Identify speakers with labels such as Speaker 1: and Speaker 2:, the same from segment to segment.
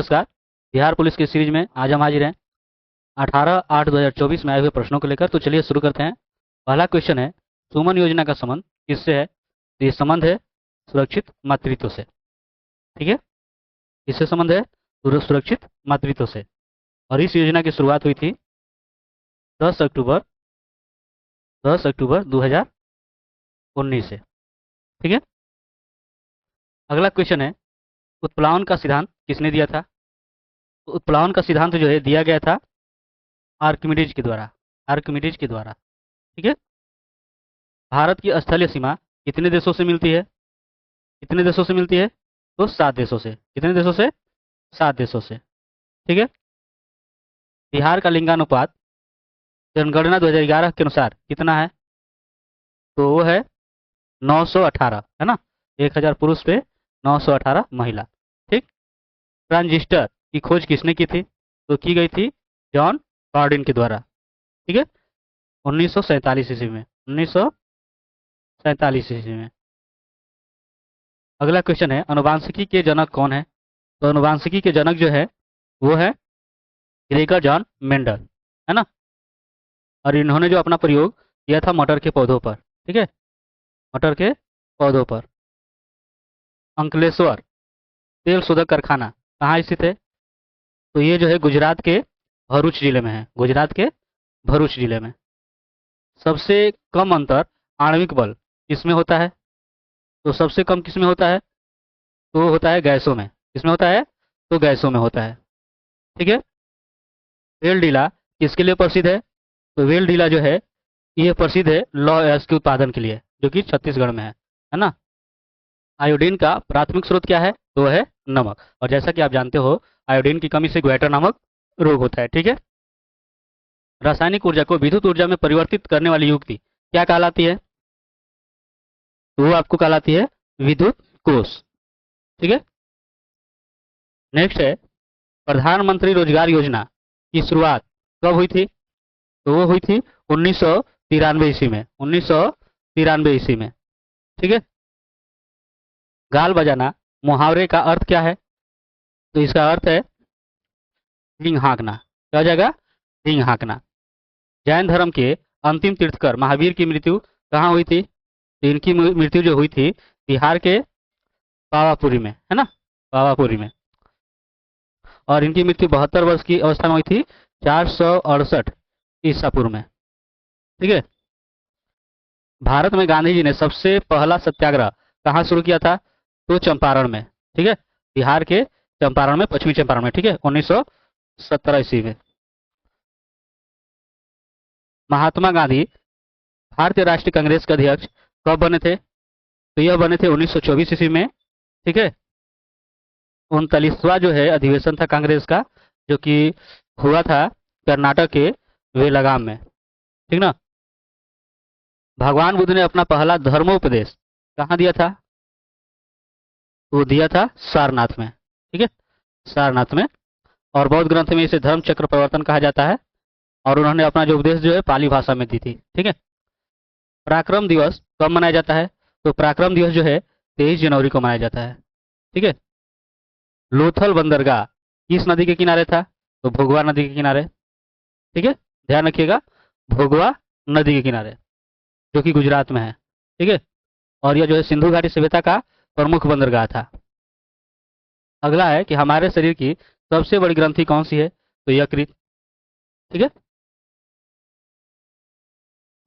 Speaker 1: नमस्कार। बिहार पुलिस की सीरीज में आज हम हाजिर हैं 18/8/2024 में आए हुए प्रश्नों को लेकर। तो चलिए शुरू करते हैं। पहला क्वेश्चन है, सुमन योजना का संबंध किससे है? तो ये संबंध है सुरक्षित मातृत्व से। ठीक है, इससे संबंध है सुरक्षित मातृत्व से। और इस योजना की शुरुआत हुई थी 10 अक्टूबर 2019 से। ठीक है, अगला क्वेश्चन है, उत्प्लावन का सिद्धांत किसने दिया था? तो उत्प्लावन का सिद्धांत जो है दिया गया था आर्किमिडीज के द्वारा। आर्किमिडीज के द्वारा। ठीक है, भारत की स्थलीय सीमा कितने देशों से मिलती है? कितने देशों से मिलती है? तो 7 देशों से। कितने देशों से? 7 देशों से। ठीक है, बिहार का लिंगानुपात जनगणना 2011 के अनुसार कितना है? तो वो है 918, है ना। 1000 पुरुष पे 918 महिला। ठीक, ट्रांजिस्टर की खोज किसने की थी? तो की गई थी जॉन बार्डिन के द्वारा। ठीक है, 1947 ईस्वी में। 1947 ईस्वी में। अगला क्वेश्चन है, अनुवांशिकी के जनक कौन है? तो अनुवांशिकी के जनक जो है वो है ग्रेगर जॉन मेंडल, है ना। और इन्होंने जो अपना प्रयोग किया था मटर के पौधों पर। ठीक है, मटर के पौधों पर। अंकलेश्वर तेल शोधक कारखाना कहाँ स्थित है? तो ये जो है गुजरात के भरूच जिले में है। गुजरात के भरूच जिले में। सबसे कम अंतर आणविक बल किसमें होता है? तो सबसे कम किसमें होता है? तो होता है गैसों में। किसमें होता है? तो गैसों में होता है। ठीक है, वेलडीला किसके लिए प्रसिद्ध है? तो वेलडीला जो है ये प्रसिद्ध है लौह अयस्क के उत्पादन के लिए, जो कि छत्तीसगढ़ में है ना। आयोडीन का प्राथमिक स्रोत क्या है? तो है नमक। और जैसा कि आप जानते हो आयोडीन की कमी से ग्वेटर नामक रोग होता है। ठीक है, रासायनिक ऊर्जा को विद्युत ऊर्जा में परिवर्तित करने वाली युक्ति क्या कहलाती है? तो वो आपको कहलाती है विद्युत कोष। ठीक है, नेक्स्ट है, प्रधानमंत्री रोजगार योजना की शुरुआत कब हुई थी? तो वो हुई थी 1993 ईस्वी में। 1993 ईस्वी में। ठीक है, गाल बजाना मुहावरे का अर्थ क्या है? तो इसका अर्थ है हींग हाँकना। क्या हो जाएगा? हींग हाँकना। जैन धर्म के अंतिम तीर्थकर महावीर की मृत्यु कहाँ हुई थी? तो इनकी मृत्यु जो हुई थी बिहार के पावापुरी में, है ना। पावापुरी में। और इनकी मृत्यु 72 वर्ष की अवस्था में हुई थी 468 ईसा पूर्व में। ठीक है, भारत में गांधी जी ने सबसे पहला सत्याग्रह कहाँ शुरू किया था? तो चंपारण में। ठीक है, बिहार के चंपारण में, पश्चिमी चंपारण में। ठीक है, 1917 ईस्वी में। महात्मा गांधी भारतीय राष्ट्रीय कांग्रेस के अध्यक्ष कब बने थे? तो यह बने थे 1924 ईस्वी में। ठीक है, 39वां जो है अधिवेशन था कांग्रेस का, जो कि हुआ था कर्नाटक के वेलागाम में। ठीक ना। भगवान बुद्ध ने अपना पहला धर्मोपदेश कहाँ दिया था? वो दिया था सारनाथ में। ठीक है, सारनाथ में। और बौद्ध ग्रंथ में इसे धर्म चक्र प्रवर्तन कहा जाता है। और उन्होंने अपना जो उपदेश जो है पाली भाषा में दी थी। ठीक है, पराक्रम दिवस कब मनाया जाता है? तो पराक्रम दिवस जो है 23 जनवरी को मनाया जाता है। ठीक है, लोथल बंदरगाह किस नदी के किनारे था? तो भोगवा नदी के किनारे। ठीक है, ध्यान रखिएगा, भोगवा नदी के किनारे, जो कि गुजरात में है। ठीक है, और यह जो है सिंधु घाटी सभ्यता का प्रमुख बंदरगाह था। अगला है कि हमारे शरीर की सबसे बड़ी ग्रंथि कौन सी है? तो यकृत। ठीक है,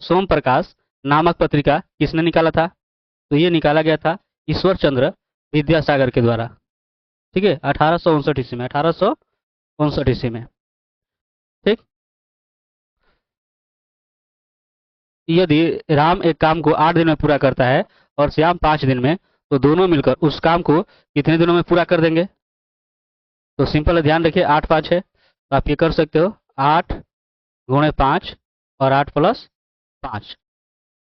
Speaker 1: सोम प्रकाश नामक पत्रिका किसने निकाला था? तो ये निकाला गया था ईश्वर चंद्र विद्यासागर के द्वारा। ठीक है, 1859 ईस्वी में। 1859 ईस्वी में। ठीक, यदि राम एक काम को 8 दिन में पूरा करता है और श्याम 5 दिन में, तो दोनों मिलकर उस काम को कितने दिनों में पूरा कर देंगे? तो सिंपल है, ध्यान रखिए, 8 5 है, तो आप ये कर सकते हो 8 गुणे 5 और 8 प्लस 5।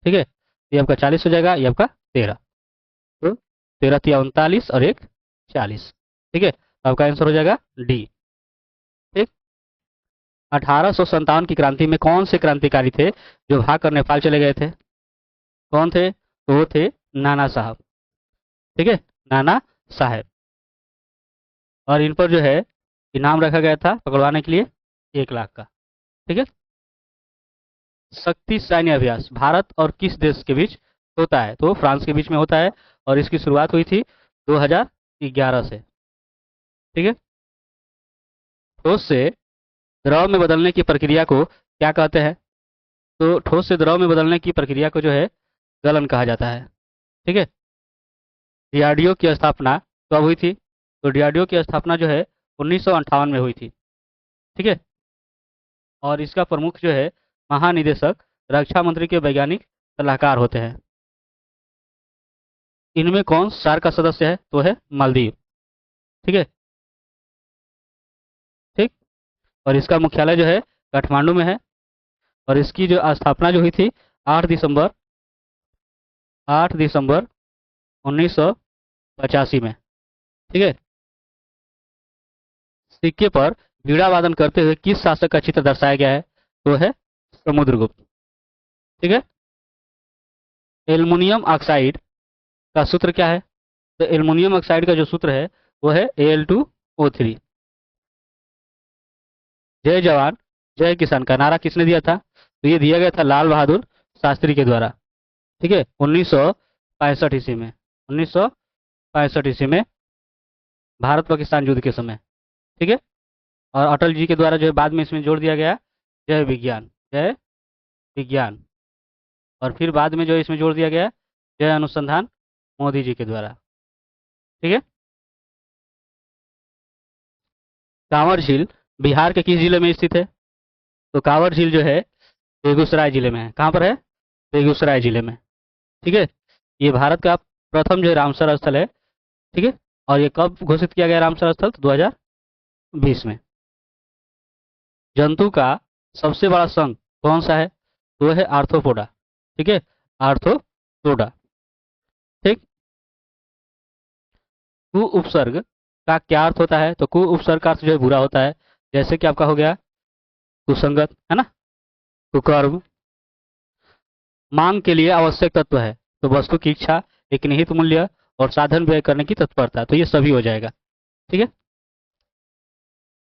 Speaker 1: ठीक है, ये आपका 40 हो जाएगा, ये आपका 13। तो 13 तिया 39 और 1 40। ठीक है, तो आपका आंसर हो जाएगा डी। ठीक, 1857 की क्रांति में कौन से क्रांतिकारी थे जो भाग कर नेपाल चले गए थे? कौन थे? तो वो थे नाना साहब। ठीक है, नाना साहब। और इन पर जो है इनाम रखा गया था पकड़वाने के लिए 1 लाख का। ठीक है। शक्ति सैन्य अभ्यास भारत और किस देश के बीच होता है? तो फ्रांस के बीच में होता है और इसकी शुरुआत हुई थी 2011 से। ठीक है। ठोस से द्रव में बदलने की प्रक्रिया को क्या कहते हैं? तो ठोस से द्रव में बदलने की प्रक्रिया को जो है गलन कहा जाता है। ठीक है। डीआरडीओ की स्थापना कब हुई थी? तो डीआरडीओ की स्थापना जो है 1958 में हुई थी। ठीक है। और इसका प्रमुख जो है महानिदेशक रक्षा मंत्री के वैज्ञानिक सलाहकार होते हैं। इनमें कौन सार्क का सदस्य है? तो है मालदीव। ठीक है। ठीक। और इसका मुख्यालय जो है काठमांडू में है। और इसकी जो स्थापना जो हुई थी 8 दिसंबर 8 दिसंबर 1985 में। ठीक है। सिक्के पर बीड़ा वादन करते हुए किस शासक का चित्र दर्शाया गया है? तो है समुद्रगुप्त। ठीक है। एल्युमिनियम ऑक्साइड का सूत्र क्या है? तो एल्युमिनियम ऑक्साइड का जो सूत्र है वो है Al2O3। जय जवान जय किसान का नारा किसने दिया था? तो ये दिया गया था लाल बहादुर शास्त्री के द्वारा। ठीक है। 1965 ईस्वी में 1965 ईस्वी में भारत पाकिस्तान युद्ध के समय। ठीक है। और अटल जी के द्वारा जो है बाद में इसमें जोड़ दिया गया जय विज्ञान जय विज्ञान। और फिर बाद में जो इसमें जोड़ दिया गया जय अनुसंधान मोदी जी के द्वारा। ठीक है। कांवर झील बिहार के किस जिले में स्थित है? तो कांवर झील जो है बेगूसराय जिले में है। कहाँ पर है? बेगूसराय जिले में। ठीक है। ये भारत का प्रथम जो है रामसर स्थल है। ठीक है। और ये कब घोषित किया गया रामसर स्थल? तो 2020 में। जंतु का सबसे बड़ा संघ कौन सा है? तो है आर्थ्रोपोडा। ठीक है। आर्थ्रोपोडा। ठीक। कु उपसर्ग का क्या अर्थ होता है? तो कु उपसर्ग का अर्थ जो है बुरा होता है। जैसे कि आपका हो गया कुसंगत, है ना, कुकर्म। मांग के लिए आवश्यक तत्व है तो वस्तु की इच्छा, एक निहित मूल्य और साधन व्यय करने की तत्परता। तो ये सभी हो जाएगा। ठीक है।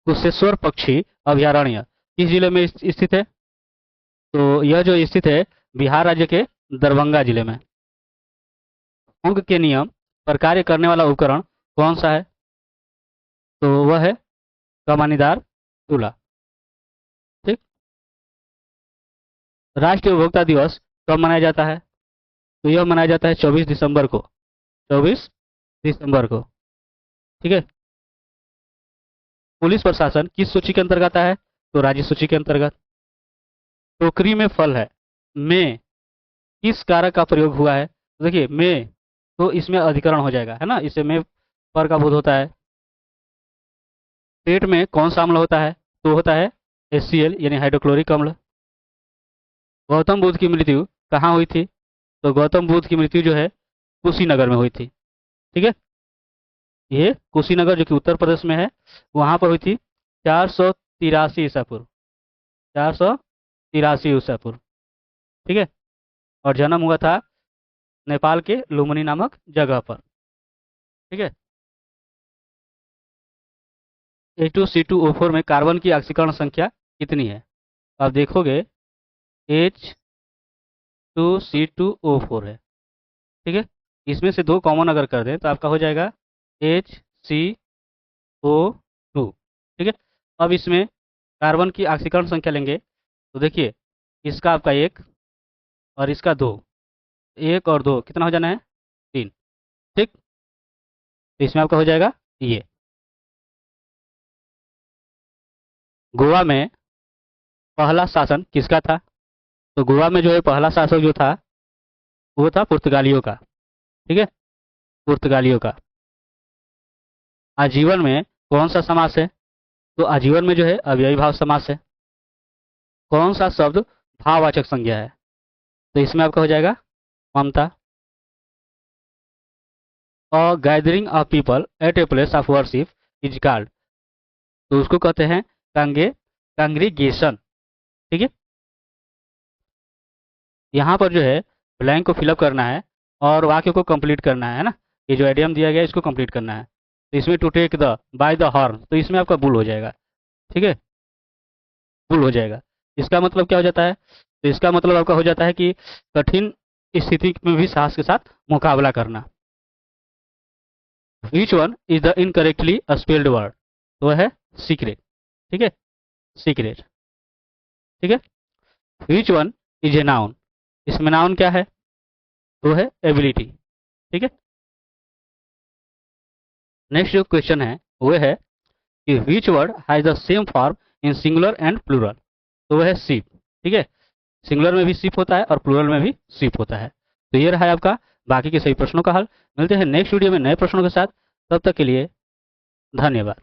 Speaker 1: कुशेश्वर पक्षी अभयारण्य किस जिले में स्थित है? तो यह जो स्थित है बिहार राज्य के दरभंगा जिले में। अंक के नियम पर कार्य करने वाला उपकरण कौन सा है? तो वह है कमानीदार चूल्हा। ठीक। राष्ट्रीय उपभोक्ता दिवस कब मनाया जाता है? तो यह मनाया जाता है 24 दिसंबर को। 24 दिसंबर को। ठीक है। पुलिस प्रशासन किस सूची के अंतर्गत आता है? तो राज्य सूची के अंतर्गत। टोकरी में फल है में किस कारक का प्रयोग हुआ है? तो देखिए में, तो इसमें अधिकरण हो जाएगा, है ना, इससे में पर का बोध होता है। पेट में कौन सा अम्ल होता है? तो होता है HCl यानी हाइड्रोक्लोरिक अम्ल। गौतम बुद्ध की मृत्यु कहाँ हुई थी? तो गौतम बुद्ध की मृत्यु जो है कुशीनगर में हुई थी। ठीक है। ये कुशीनगर जो कि उत्तर प्रदेश में है वहां पर हुई थी 483 ईसा पूर्व। 483 ईसा पूर्व। ठीक है। और जन्म हुआ था नेपाल के लुम्बिनी नामक जगह पर। ठीक है। H2C2O4 में कार्बन की ऑक्सीकरण संख्या कितनी है? आप देखोगे H2C2O4 है। ठीक है। इसमें से दो कॉमन अगर कर दें तो आपका हो जाएगा HCO2। ठीक है। अब इसमें कार्बन की ऑक्सीकरण संख्या लेंगे तो देखिए इसका आपका 1 और इसका 2, 1 और 2 कितना हो जाना है? 3। ठीक। तो इसमें आपका हो जाएगा ये। गोवा में पहला शासन किसका था? तो गोवा में जो है पहला शासक जो था वो था पुर्तगालियों का। ठीक है। पुर्तगालियों का। आजीवन में कौन सा समास है? तो आजीवन में जो है अव्ययी भाव समास है। कौन सा शब्द भाववाचक संज्ञा है? तो इसमें आपका हो जाएगा Mamta. A gathering of people at a place of worship is called. तो उसको कहते हैं कांग्रीगेशन। ठीक है। यहाँ पर जो है ब्लैंक को फिलअप करना है और वाक्य को कंप्लीट करना है ना। ये जो एडियम दिया गया है इसको कंप्लीट करना है। तो इसमें to take the by the horn, तो इसमें आपका बुल हो जाएगा। ठीक है, बुल हो जाएगा। इसका मतलब क्या हो जाता है, तो इसका मतलब आपका हो जाता है कि कठिन स्थिति में भी साहस के साथ मुकाबला करना। Which one is the incorrectly spelled word, तो वह है सीक्रेट। ठीक है, सीक्रेट। ठीक है, which one is a noun, इसमें नाउन क्या है, तो है एबिलिटी। ठीक है, नेक्स्ट जो क्वेश्चन है वो है कि which word has the same form in singular and plural, तो वह है सीप। ठीक है, सिंगुलर में भी सीप होता है और प्लूरल में भी सीप होता है। तो ये रहा है आपका बाकी के सभी प्रश्नों का हल। मिलते हैं नेक्स्ट वीडियो में नए प्रश्नों के साथ, तब तक के लिए धन्यवाद।